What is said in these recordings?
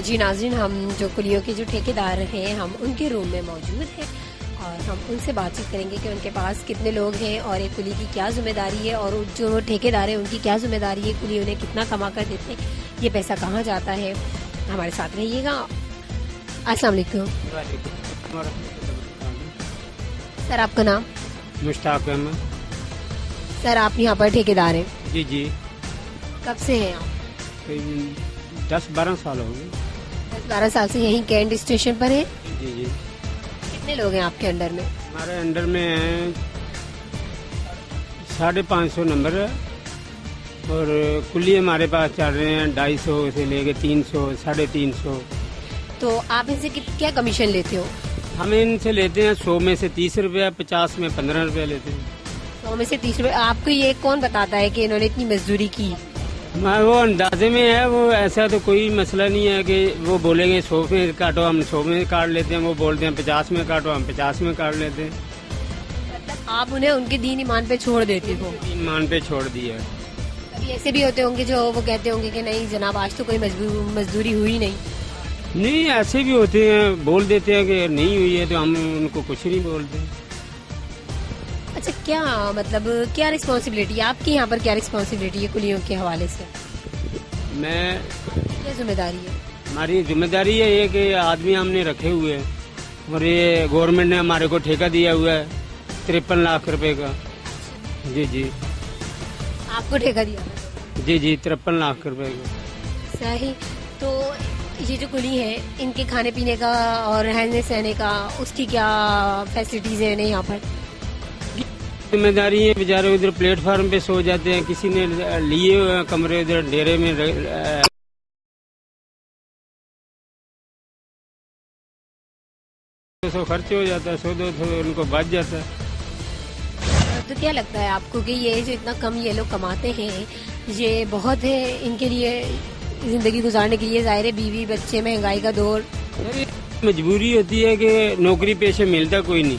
जी नाज़रीन, हम जो कुलियों के जो ठेकेदार हैं हम उनके रूम में मौजूद हैं और हम उनसे बातचीत करेंगे कि उनके पास कितने लोग हैं और एक कुली की क्या जिम्मेदारी है और जो ठेकेदार हैं उनकी क्या जिम्मेदारी है, कुली उन्हें कितना कमा कर देते हैं, ये पैसा कहाँ जाता है। हमारे साथ रहिएगा। अस्सलाम वालेकुम सर, आपका नाम? मुश्ताक अहमद। सर, आप यहाँ पर ठेकेदार हैं? जी जी। कब से हैं आप? 10-12 साल हो गए। 10-12 साल से यहीं कैंट स्टेशन पर हैं? जी जी। कितने लोग हैं आपके अंडर में? हमारे अंडर में है 550 नंबर है और कुल्ली हमारे पास चल रहे हैं 250 से लेके 300, 350। तो आप इनसे क्या कमीशन लेते हो? हम इनसे लेते हैं 100 में से 30 रुपया, 50 में 15 रुपया लेते हैं। 100 में से 30 रुपये। आपको ये कौन बताता है कि इन्होंने इतनी मजदूरी की? वो अंदाजे में है, वो ऐसा तो कोई मसला नहीं है कि वो बोलेंगे 100 में काटो, हम 100 में काट लेते हैं, वो बोलते हैं 50 में काटो, हम 50 में काट लेते हैं। मतलब आप उन्हें उनके दीन ईमान पे छोड़ देते हो? ईमान पे छोड़ दिया। कभी ऐसे भी होते होंगे जो वो कहते होंगे कि नहीं जनाब, आज तो कोई मजदूरी हुई नहीं? नहीं, ऐसे भी होते हैं, बोल देते हैं कि नहीं हुई है तो हम उनको कुछ नहीं बोलते। अच्छा, क्या मतलब क्या रिस्पॉन्सिबिलिटी आपकी यहाँ पर, क्या रिस्पॉन्सिबिलिटी है कुलियों के हवाले से? मैं क्या जिम्मेदारी है? हमारी जिम्मेदारी है ये कि आदमी हमने रखे हुए हैं और ये गवर्नमेंट ने हमारे को ठेका दिया हुआ है 53 लाख रुपए का। जी जी। आपको ठेका दिया? जी जी, 53 लाख रुपए का। सही। तो ये जो कुली है इनके खाने पीने का और रहने सहने का, उसकी क्या फैसिलिटीज है इन्हें यहाँ पर? जिम्मेदारी है, बेचारे उधर प्लेटफार्म पे सो जाते हैं, किसी ने लिए हुए कमरे उधर डेरे में तो खर्च हो जाता है, 100-200 उनको बच जाता है। तो क्या लगता है आपको कि ये जो इतना कम ये लोग कमाते हैं ये बहुत है इनके लिए जिंदगी गुजारने के लिए? जाहिर है बीवी बच्चे, महंगाई का दौर। मजबूरी होती है कि नौकरी पेशे मिलता कोई नहीं,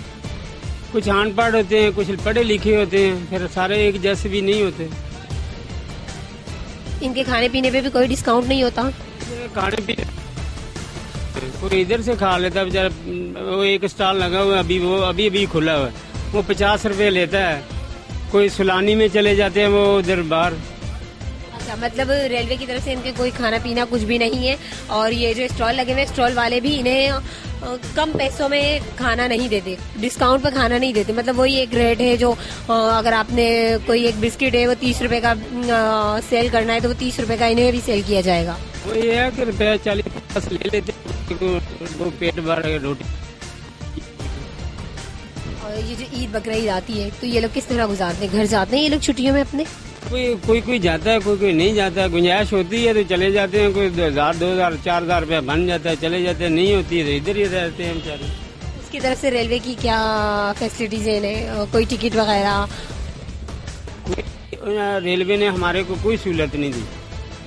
कुछ अनपढ़ होते हैं, कुछ पढ़े लिखे होते हैं, फिर सारे एक जैसे भी नहीं होते। इनके खाने पीने पे भी कोई डिस्काउंट नहीं होता? खाने पीने कोई इधर से खा लेता है बेचारा। वो एक स्टॉल लगा हुआ है, अभी खुला हुआ है, वो 50 रुपए लेता है। कोई सुलानी में चले जाते हैं वो उधर बाहर। अच्छा, मतलब रेलवे की तरफ से इनके कोई खाना पीना कुछ भी नहीं है और ये जो स्टॉल लगे हुए स्टॉल वाले भी इन्हें कम पैसों में खाना नहीं देते, डिस्काउंट पर खाना नहीं देते। मतलब वही एक रेट है जो अगर आपने कोई एक बिस्किट है वो 30 रुपए का सेल करना है तो वो 30 रुपए का इन्हें भी सेल किया जाएगा। वो ये है कि रुपया 40-50 ले लेते वो पेट भर रोटी। और ये जो ईद बकरीद आती है तो ये लोग किस तरह गुजारते हैं? घर जाते हैं ये लोग छुट्टियों में अपने? कोई जाता है, कोई नहीं जाता है। गुंजाइश होती है तो चले जाते हैं, कोई 1000, 2000, 4000 रुपया बन जाता है, चले जाते हैं। नहीं होती है तो इधर ही रहते हैं बेचारे। इसकी तरफ से रेलवे की क्या फैसिलिटीज है? कोई टिकट वगैरह? रेलवे ने हमारे को कोई सहूलत नहीं दी,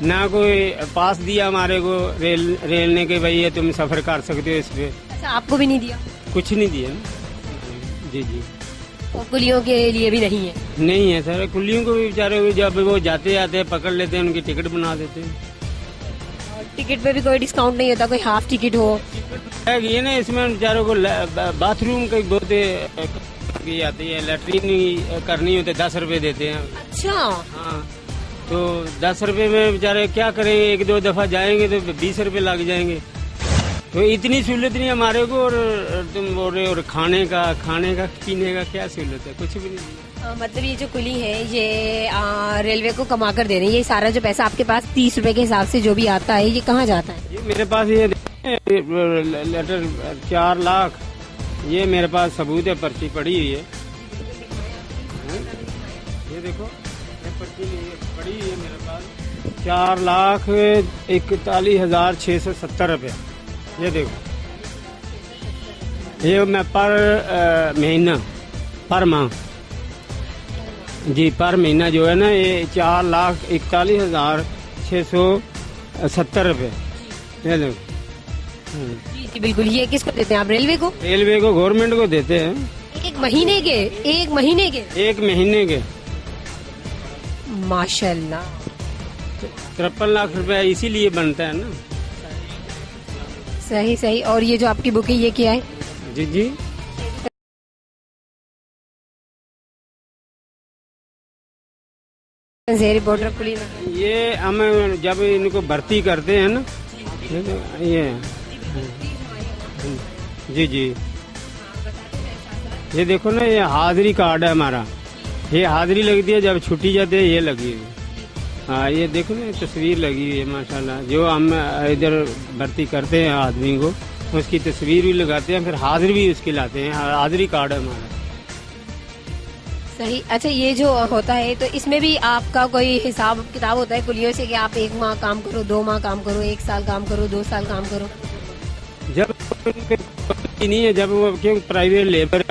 ना कोई पास दिया हमारे को रेल ने कि भाई ये तुम सफर कर सकते हो इस पे। अच्छा, आपको भी नहीं दिया? कुछ नहीं दिया ना। जी जी। और कुलियों के लिए भी नहीं है? नहीं है सर, कुलियों को भी बेचारे जब वो जाते आते हैं पकड़ लेते हैं, उनकी टिकट बना देते हैं। और टिकट पे भी कोई डिस्काउंट नहीं होता? कोई हाफ टिकट हो? ये ना इसमें बेचारों को बाथरूम की बहुत आती है, लैट्रीन करनी होती है, 10 रुपए देते हैं। अच्छा। हाँ, तो 10 रुपए में बेचारे क्या करेंगे, 1-2 दफा जाएंगे तो 20 रुपए लग जाएंगे। तो इतनी सहूलत नहीं हमारे को। और तुम बोल रहे हो और खाने का पीने का क्या सहूलत है? कुछ भी नहीं। मतलब ये जो कुली है ये रेलवे को कमा कर दे रही है। ये सारा जो पैसा आपके पास 30 रुपए के हिसाब से जो भी आता है ये कहाँ जाता है? ये मेरे पास ये लेटर 4 लाख, ये मेरे पास सबूत है, पर्ची पड़ी हुई है। ये देखो, ये पर्ची पड़ी हुई है मेरे पास, 4,41,670 रुपये। ये देखो, ये मैं पर महीना, पर माह, जी पर महीना जो है ना, ये 4,41,670 70 रुपये। ये लो। जी जी बिल्कुल। ये किसको देते हैं आप, रेलवे को? रेलवे को, गवर्नमेंट को देते हैं। एक महीने के? एक महीने के? 1 महीने के। माशाल्लाह। 53 लाख रुपया इसीलिए बनता है ना। सही सही। और ये जो आपकी बुक है ये क्या है? जी जी, रिपोर्टर पुलिस। ये हम जब इनको भर्ती करते हैं ना, ये जी जी, ये देखो ना, ये हाजिरी कार्ड है हमारा। ये हाजिरी लगती है जब छुट्टी जाते हैं, ये लगी हुई। हाँ, ये देखो ना, तस्वीर लगी हुई है माशाल्लाह। जो हम इधर भर्ती करते हैं आदमी को, उसकी तस्वीर भी लगाते हैं, फिर हाजिरी भी उसकी लाते हैं। हाजिरी कार्ड है हमारा। सही। अच्छा, ये जो होता है तो इसमें भी आपका कोई हिसाब किताब होता है कुलियों से कि आप 1 माह काम करो, 2 माह काम करो, 1 साल काम करो, 2 साल काम करो? जब नहीं है, जब वो क्यों प्राइवेट लेबर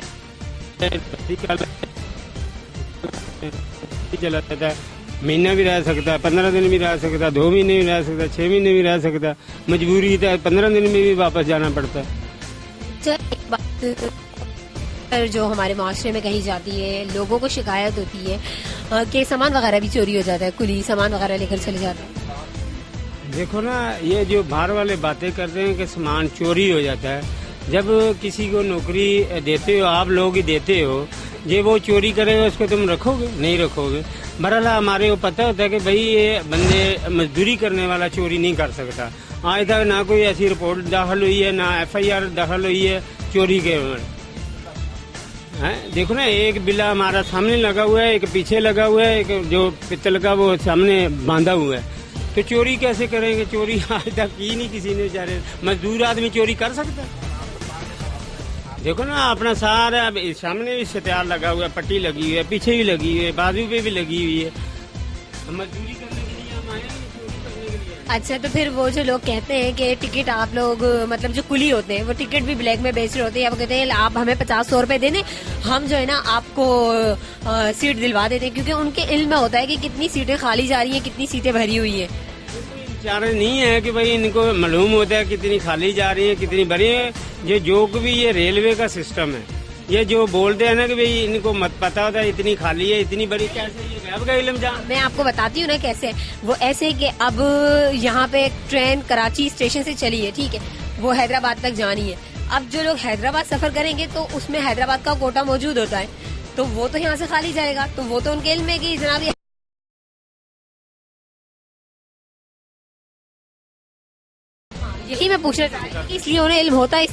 चला जाता है, महीना भी रह सकता है, 15 दिन भी रह सकता है, 2 महीने भी रह सकता है, 6 महीने भी रह सकता है। मजबूरी है 15 दिन में भी वापस जाना पड़ता है। एक बात जो हमारे माशरे में कही जाती है, लोगों को शिकायत होती है कि सामान वगैरह भी चोरी हो जाता है, कुली सामान वगैरह लेकर चले जाते हैं। देखो ना, ये जो बाहर वाले बातें करते हैं कि सामान चोरी हो जाता है, जब किसी को नौकरी देते हो, आप लोग ही देते हो, ये वो चोरी करेगा उसको तुम रखोगे? नहीं रखोगे। बहरहाल हमारे को पता होता है कि भाई ये बंदे मजदूरी करने वाला चोरी नहीं कर सकता। आज तक ना कोई ऐसी रिपोर्ट दाखिल हुई है, ना FIR दाखिल हुई है चोरी के। देखो ना, एक बिल्ला हमारा सामने लगा हुआ है, एक पीछे लगा हुआ है, एक जो पित्तल का वो सामने बांधा हुआ है, तो चोरी कैसे करेंगे? चोरी आज तक की नहीं किसी ने। बेचारे मजदूर आदमी चोरी कर सकता है? देखो ना, अपना सारा सामने भी सत्यार लगा हुआ है, पट्टी लगी हुई है, पीछे भी लगी हुई है, बाजू पे भी लगी हुई है। मजदूरी करने के लिए हम आए हैं, चोरी करने के लिए। अच्छा, तो फिर वो जो लोग कहते हैं कि टिकट आप लोग, मतलब जो कुली होते हैं वो टिकट भी ब्लैक में बेच रहे होते हैं, वो कहते हैं आप हमें 50-100 रुपए दे दें, हम जो है ना आपको सीट दिलवा देते हैं, क्योंकि उनके इल्म में होता है कि कितनी सीटें खाली जा रही हैं, कितनी सीटें भरी हुई है। बेचारे नहीं है कि भाई इनको मालूम होता है कितनी खाली जा रही है, कितनी भरी है। ये जो भी ये रेलवे का सिस्टम है, ये जो बोलते हैं ना कि भाई इनको मत पता होता है इतनी खाली है, इतनी बड़ी, कैसे ये गैब का इल्म जान। मैं आपको बताती हूँ ना कैसे। वो ऐसे कि अब यहाँ पे ट्रेन कराची स्टेशन से चली है, ठीक है, वो हैदराबाद तक जानी है। अब जो लोग हैदराबाद सफर करेंगे तो उसमें हैदराबाद का कोटा मौजूद होता है, तो वो तो यहाँ से खाली जाएगा, तो वो तो उनके इल्म में कि जनाब यही मैं पूछना चाह रही, इसलिए उन्हें इल्म होता है।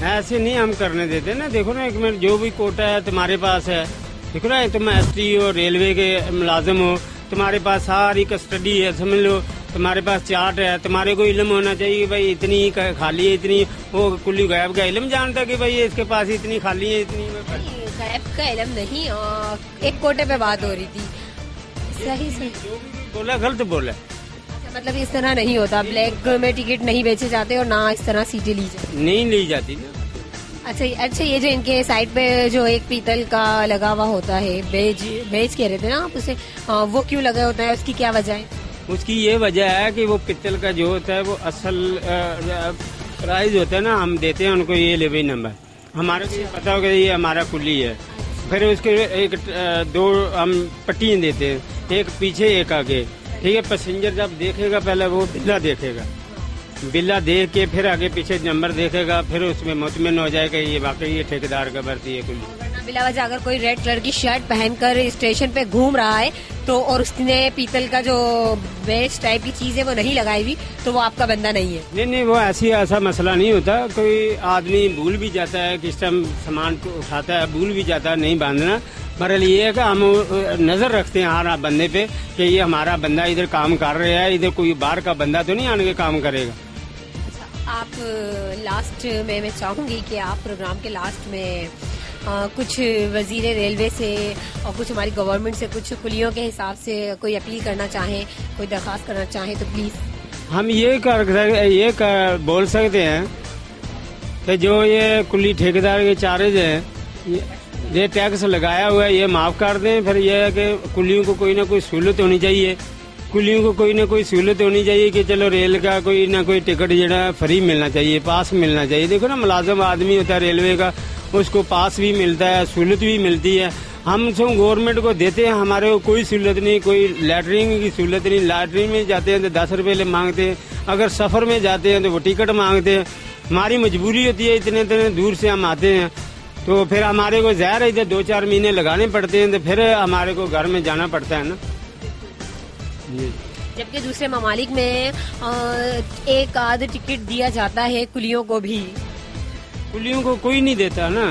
ऐसे नहीं हम करने देते ना। देखो ना, एक मिनट, जो भी कोटा है तुम्हारे पास है, देखो ना, तुम ST हो, रेलवे के मुलाजिम हो, तुम्हारे पास सारी कस्टडी है, समझ लो, तुम्हारे पास चार्ट है, तुम्हारे को इल्म होना चाहिए कि भाई इतनी खाली है, इतनी। वो कुल्ली गैब का इल्म जानता है कि भाई इसके पास इतनी खाली है, इतनी। गैब का इल्म नहीं, एक कोटे पे बात हो रही थी। सही सही बोला, गलत बोला। मतलब इस तरह नहीं होता, ब्लैक में टिकट नहीं बेचे जाते और ना इस तरह सीटें ली जाती, नहीं ली जाती ना। अच्छा, ये जो इनके साइड पे जो एक पीतल का लगा हुआ होता है, बेज कह रहे थे ना आप उसे, वो क्यों लगा होता है, उसकी क्या वजह है? उसकी ये वजह है कि वो पित्तल का जो होता है वो असल प्राइस होता है ना, हम देते हैं उनको ये ले भाई नंबर, हमारे को पता होगा ये हमारा कुल्ली है। फिर उसके एक 2 हम पट्टियाँ देते हैं, एक पीछे एक आगे, ठीक है। पैसेंजर जब देखेगा पहले वो बिल्ला देखेगा, बिल्ला देख के फिर आगे पीछे नंबर देखेगा, फिर उसमें मुतमिन हो जाएगा ये वाकई ये ठेकेदार का भर्ती है कुल्ली। बिला वजह अगर कोई रेड कलर की शर्ट पहनकर स्टेशन पे घूम रहा है तो, और उसने पीतल का जो बेच टाइप की चीज है वो नहीं लगाई हुई, तो वो आपका बंदा नहीं है? नहीं, वो ऐसा मसला नहीं होता। कोई आदमी भूल भी जाता है, किस टाइम सामान को उठाता है, भूल भी जाता है नहीं बांधना। बहरहाल ये है कि हम नजर रखते हैं हर बंदे पे कि ये हमारा बंदा इधर काम कर रहा है, इधर कोई बाहर का बंदा तो नहीं आने के काम करेगा। आप लास्ट में मैं चाहूंगी कि आप प्रोग्राम के लास्ट में कुछ वजीर रेलवे से और कुछ हमारी गवर्नमेंट से कुछ कुलियों के हिसाब से कोई अपील करना चाहें, कोई दरखास्त करना चाहें तो प्लीज। हम ये बोल सकते हैं कि जो ये कुली ठेकेदार के चार्ज है, ये टैक्स लगाया हुआ है, ये माफ कर दें। फिर यह है कि कुलियों को कोई ना कोई सहूलत होनी चाहिए, कुलियों को कोई ना कोई सहूलत होनी चाहिए कि चलो रेल का कोई ना कोई टिकट जो फ्री मिलना चाहिए, पास मिलना चाहिए। देखो ना, मुलाजम आदमी होता है रेलवे का, उसको पास भी मिलता है, सहूलत भी मिलती है। हम सब गवर्नमेंट को देते हैं, हमारे को कोई सहूलत नहीं, कोई लैटरिन की सहूलत नहीं। लैटरिन में जाते हैं तो 10 रुपये मांगते हैं, अगर सफर में जाते हैं तो वो टिकट मांगते हैं। हमारी मजबूरी होती है, इतने इतने दूर से हम आते हैं तो फिर हमारे को ज़ाहिर है इधर 2-4 महीने लगाने पड़ते हैं, तो फिर हमारे को घर में जाना पड़ता है ना। जबकि दूसरे ममालिक में एक आध टिकट दिया जाता है कुलियों को भी। कुलियों को कोई नहीं देता ना,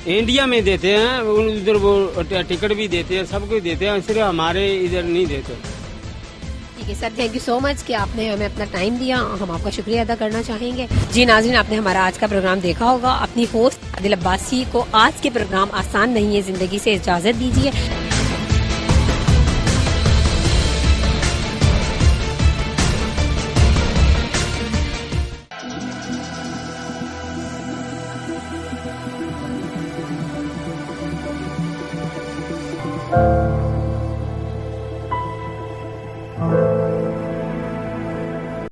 इंडिया में देते हैं, उधर वो टिकट भी देते हैं, सब कुछ देते हैं, सिर्फ हमारे इधर नहीं देते। ठीक है sir, thank you so much कि आपने हमें अपना टाइम दिया, हम आपका शुक्रिया अदा करना चाहेंगे। जी नाज़रीन, आपने हमारा आज का प्रोग्राम देखा होगा। अपनी होस्ट आदिल अब्बासी को आज के प्रोग्राम आसान नहीं है जिंदगी से इजाजत दीजिए।